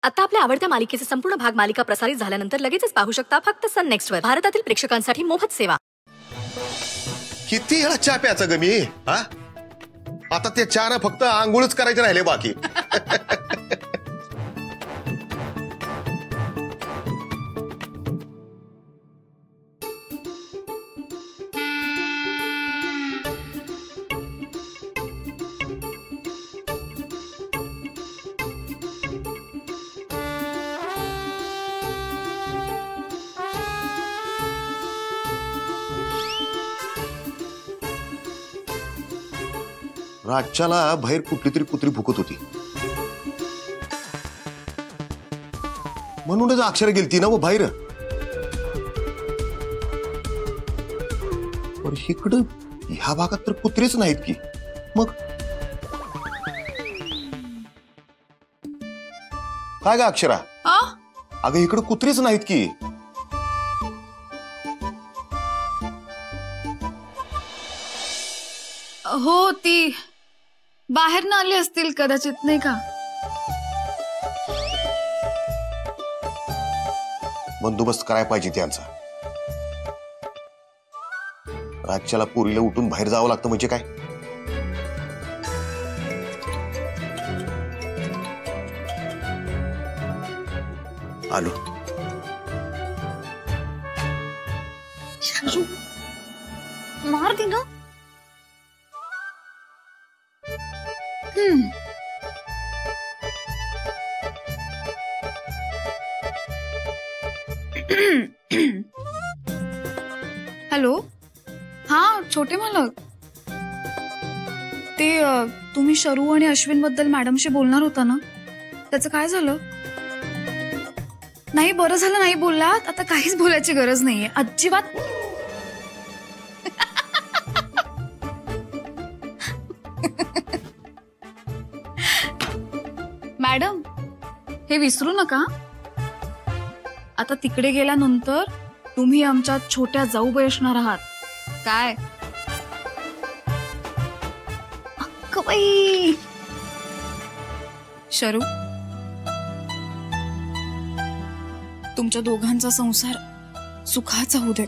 आता आपल्या आवडत्या मालिकेचे संपूर्ण भाग मालिका प्रसारित झाल्यानंतर लगेचच पाहू शकता फक्त सन नेक्स्ट वर. भारतातील प्रेक्षकांसाठी मोफत सेवा. किती वेळा चहा प्यायचा ग मी? आता त्या चहा फक्त आंघोळच करायचे राहिले बाकी. राज्याला बाहेर कुठली तरी कुत्री भुकत होती म्हणूनच अक्षरा गेलती ना व बाहेर. पण इकडं ह्या भागात तर कुत्रेच नाहीत की. मग काय ग अक्षरा? अगं इकडं कुत्रेच नाहीत की. हो ती बाहेर न आली असतील कदाचित, नाही का? बंदोबस्त करायला पाहिजे त्यांचा. राज्याला पुरीला उठून बाहेर जावं लागतं म्हणजे काय? आलो. मार दे ना. हॅलो, हा छोटे मालक. ते तुम्ही शरू आणि अश्विन बद्दल मॅडमशी बोलणार होता ना, त्याचं काय झालं? नाही, बरं झालं नाही बोललात. आता काहीच बोलायची गरज नाहीये अजिबात. मॅडम हे विसरू नका. आता तिकडे गेल्यानंतर तुम्ही आमच्या छोट्या जाऊबाई असणार आहात. काय अक्कबाई. शरू, तुमच्या दोघांचा संसार सुखाचा होऊ दे.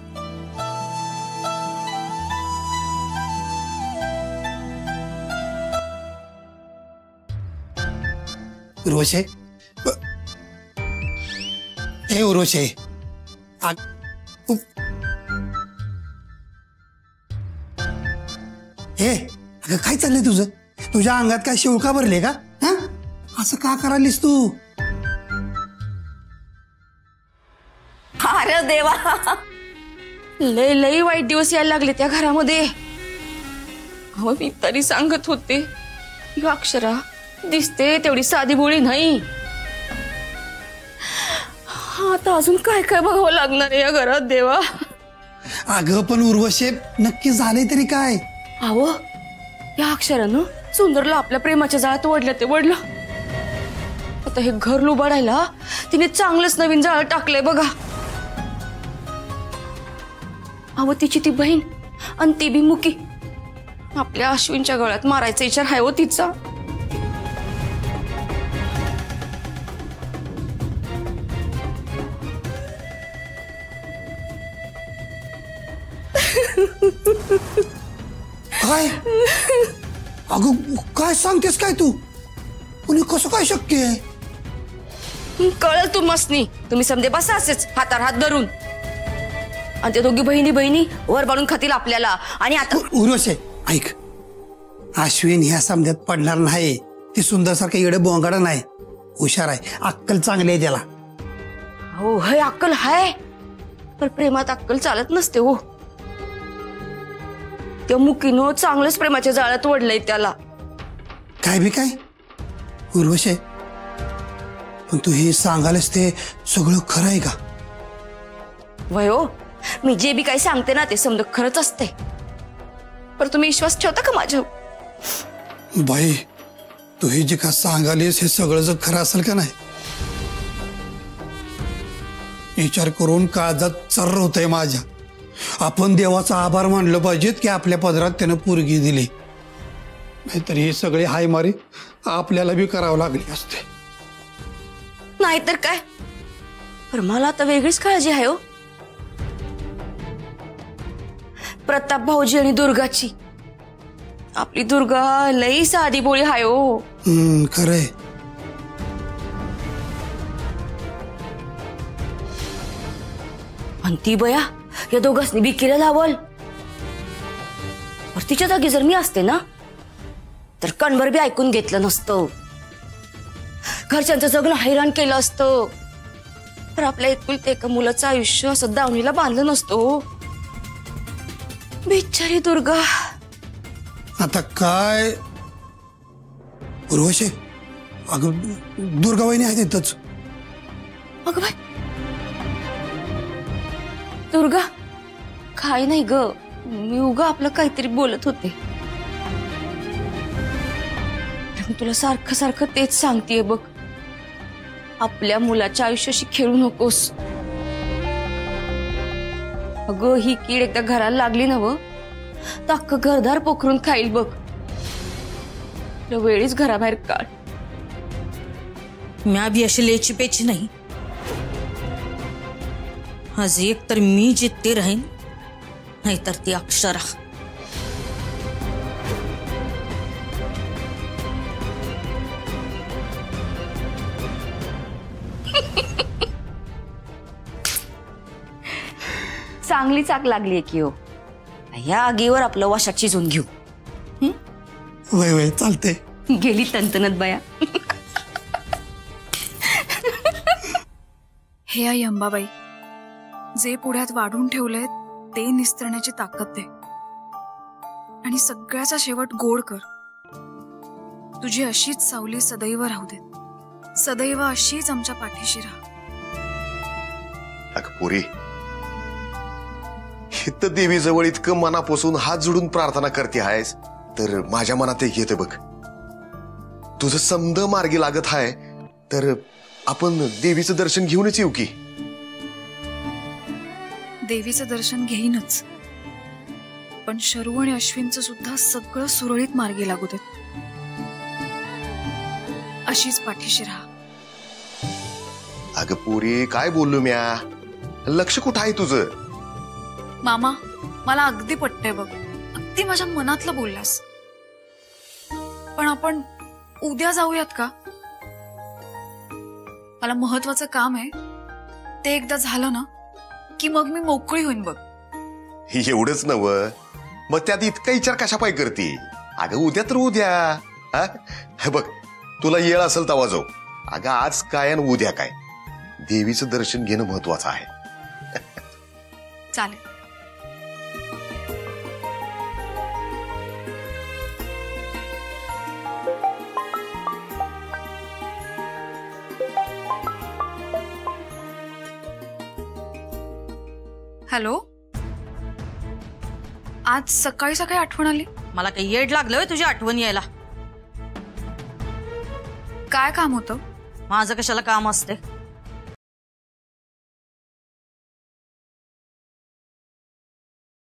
उर्वशे, ए उर्वशे, अगं काय चाललंय तुझं? तुझ्या अंगात काय शिवका भरले का? असं का करालीस तू? अरे देवा, लय लय वाईट दिवस यायला लागले त्या घरामध्ये. अहो मी तरी सांगत होते, ही अक्षरा दिसते तेवढी साधी भोळी नाही. आता अजून काय काय बघावं लागणार आहे या घरात देवा. अगं पण उर्वशे, नक्की झाले तरी काय? अहो या अक्षरानं सुंदरला आपल्या प्रेमाच्या जाळ्यात ओढलं ते ओढलं. आता हे घर लुबाडायला तिने चांगलंच नवीन जाळं टाकलंय बघा. अहो तिची ती बहीण आणि ती बी मुकी. आपल्या अश्विनच्या गळ्यात मारायचा विचार आहे हो तिचा. काय अगं काय सांगतेस काय तू? कुणी कसं काय शक्य आहे? कळल तू मस्नी. तुम्ही समजे बसा असेच हातार हात धरून आणि त्या दोघी बहिणी बहिणी वर बाळून खातील आपल्याला. आणि आता उर्वशे ऐक, अश्विन ह्या समजात पडणार नाही. ती सुंदर सारखं एवढे बोंगाडा नाही, हुशार आहे, अक्कल चांगली आहे त्याला. हो हे अक्कल हाय, पण प्रेमात अक्कल चालत नसते हो. त्या मुकीनं चांगलंच प्रेमाच्या जाळ्यात ओढलंय त्याला. काय बी काय उर्वशे, पण तू हे सांगायलास ते सगळं खरं आहे का? वय हो, मी जे बी काही सांगते ना ते समजा खरंच असते. पण तुम्ही विश्वास ठेवता का माझ्यावर? बाई तू हे जे का सांगालीस हे सगळं जर खरं असेल का नाही, विचार करून काळजात चर्र होतंय माझ्या. आपण देवाचा आभार मानलं पाहिजेत की आपल्या पदरात त्यानं पोरगी दिली. नाहीतर हे सगळे हाय मारी आपल्याला बी करावं लागले असते. नाहीतर काय. पण मला आता वेगळीच काळजी आहे हो, प्रताप भाऊजी आणि दुर्गाची. आपली दुर्गा लई साधी बोळी हाय हो. खरंय. आणि ती बया या दोघांनी बिकीला लावल. तिच्या जागी जर मी असते ना तर कणभर बी ऐकून घेतलं नसतं, घरच्यांचं जगणं हैराण केलं असतं. तर आपल्या एकुलते एका मुलाचं आयुष्य असं दावणीला बांधलं नसतो. बिचारी दुर्गा. आता काय उर्वशी, अगं दुर्गाबाईनी आहे तिथंच. अगं बाय, दुर्गा काय नाही ग, मी उगा आपलं काहीतरी बोलत होते. मी तुला सारखं सारखं तेच सांगतेय बघ, आपल्या मुलाच्या आयुष्याशी खेळू नकोस. अगं ही कीड एकदा घराला लागली ना व, तर अख्खं घरदार पोखरून खाईल बघ. वेळीच घराबाहेर काढ. म्या बी अशी लेची पेची नाही. आज एक तर मी जिद्दी राहीन, नाहीतर ती अक्षरा. चांगली चाक लागलीये की हो. या आगीवर आपलं वाशात शिजून घेऊ. वय वय चालते. गेली तंतनत बया. हे आई अंबाबाई, जे पुढ्यात वाढून ठेवलंय ते निस्तरण्याची ताकद दे आणि सगळ्याचा शेवट गोड कर. तुझी अशीच सावली सदैव राहू दे. सदैव अशीच आमच्या पाठीशी राहा. अगं पोरी, इथं देवी जवळ इतकं मनापासून हात जोडून प्रार्थना करते आहेस, तर माझ्या मनात एक येते बघ, तुझं समद मार्गी लागत आहे तर आपण देवीचं दर्शन घेऊनच येऊ की. देवीचं दर्शन घेईनच, पण शरू आणि अश्विनचं सुद्धा सगळं सुरळीत मार्गी लागू देत. अशीच पाठीशी राहा. अगं पोरी, काय बोललो म्या, लक्ष कुठं आहे तुझं? मामा, मला अगदी पटतंय बघ, अगदी माझ्या मनातलं बोललास. पण आपण उद्या जाऊयात का? मला महत्वाचं काम आहे, ते एकदा झालं ना की मग मी मोकळी होईन बघ. एवढंच नव, मग त्यात इतका विचार कशा पाय करते? अगं उद्या तर उद्या. हे बघ, तुला येळ असेल तवा जाऊ. अगं आज काय आणि उद्या काय, देवीचं दर्शन घेणं महत्वाचं आहे. चालेल. हॅलो, आज सकाळी सकाळी आठवण आली? मला काही येड लागलं तुझी आठवण यायला. काय काम होतं? माझं कशाला काम असते?